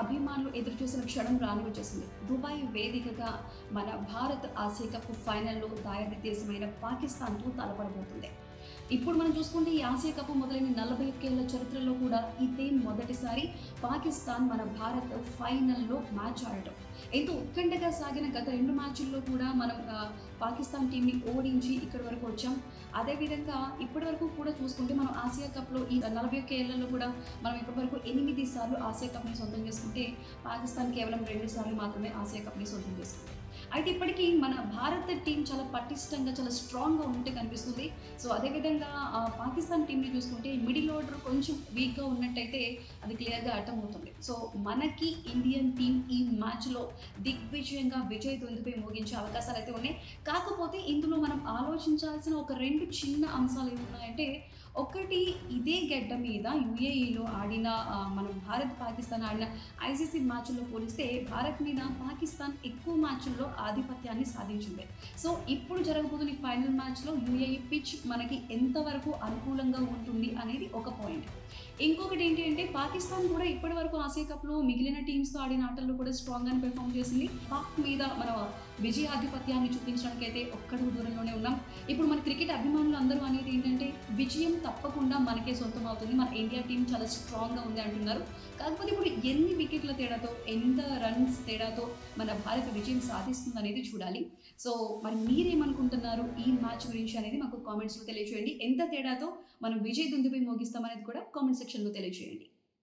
అభిమానులు ఎదురు చూసిన క్షణం రాని వచ్చేసింది. దుబాయ్ వేదికగా మన భారత్ ఆసియా కప్ ఫైనల్‌లో దాయాది దేశమైన పాకిస్తాన్‌తో తలపడబోతుంది. ఇప్పుడు మనం చూసుకుంటే ఈ ఆసియా కప్ మొదలైన 41 ఏళ్ల చరిత్రలో కూడా ఇదే మొదటిసారి పాకిస్తాన్ మన భారత్ ఫైనల్‌లో మ్యాచ్ ఆడటం. ఎంతో ఉత్కంఠగా సాగిన గత 2 మ్యాచ్‌ల్లో కూడా మనం పాకిస్తాన్ టీమ్‌ని ఓడించి ఇక్కడి వరకు వచ్చాం. అదేవిధంగా ఇప్పటివరకు కూడా చూసుకుంటే మనం ఆసియా కప్‌లో ఈ 41 ఏళ్లలో కూడా మనం ఇప్పటివరకు 8 సార్లు ఆసియా కప్‌ని సొంతం చేసుకుంటే పాకిస్తాన్ కేవలం 2 సార్లు మాత్రమే ఆసియా కప్‌ని సొంతం చేసుకుంది. అయితే ఇప్పటికీ మన భారత టీం చాలా పటిష్టంగా, చాలా స్ట్రాంగ్‌గా ఉన్నట్టే కనిపిస్తుంది. సో అదేవిధంగా పాకిస్తాన్ టీమ్‌ని చూసుకుంటే మిడిల్ ఆర్డర్ కొంచెం వీక్‌గా ఉన్నట్టయితే అది క్లియర్‌గా అర్థమవుతుంది. సో మనకి ఇండియన్ టీం ఈ మ్యాచ్‌లో దిగ్విజయంగా విజయ దుందుభి మోగించే అవకాశాలైతే ఉన్నాయి. కాకపోతే ఇందులో మనం ఆలోచించాల్సిన ఒక 2 చిన్న అంశాలు ఏమున్నాయంటే, ఒకటి ఇదే గడ్డ మీద యూఏఈలో ఆడిన మనం భారత్, పాకిస్తాన్ ఆడిన ఐసీసీ మ్యాచ్‌ల్లో పోలిస్తే భారత్ మీద పాకిస్తాన్ ఎక్కువ మ్యాచ్‌ల్లో ఆధిపత్యాన్ని సాధించింది. సో ఇప్పుడు జరగబోతున్న ఈ ఫైనల్ మ్యాచ్‌లో యూఏఈ పిచ్ మనకి ఎంతవరకు అనుకూలంగా ఉంటుంది అనేది ఒక పాయింట్. ఇంకొకటి ఏంటి అంటే పాకిస్తాన్ కూడా ఇప్పటివరకు ఆసియా కప్‌లో మిగిలిన టీమ్స్‌తో ఆడిన ఆటల్లో కూడా స్ట్రాంగ్‌గానే పెర్ఫార్మ్ చేసింది. పాక్ మీద మన విజయాధిపత్యాన్ని చూపించడానికైతే ఒక్కడుగు దూరంలోనే ఉన్నాం. ఇప్పుడు మన క్రికెట్ అభిమానులు అందరూ అనేది ఏంటంటే విజయం తప్పకుండా మనకే సొంతం అవుతుంది. మన ఇండియా టీం చాలా స్ట్రాంగ్‌గా ఉంది అంటున్నారు. కాకపోతే ఇప్పుడు ఎన్ని వికెట్ల తేడాతో, ఎంత రన్స్ తేడాతో మన భారత్ విజయం సాధిస్తుందనేది చూడాలి. సో మరి మీరేమనుకుంటున్నారు ఈ మ్యాచ్ గురించి అనేది మాకు కామెంట్స్‌లో తెలియజేయండి. ఎంత తేడాతో మనం విజయ్ దుందుభి మోగిస్తామనేది కూడా కామెంట్ సెక్షన్‌లో తెలియజేయండి.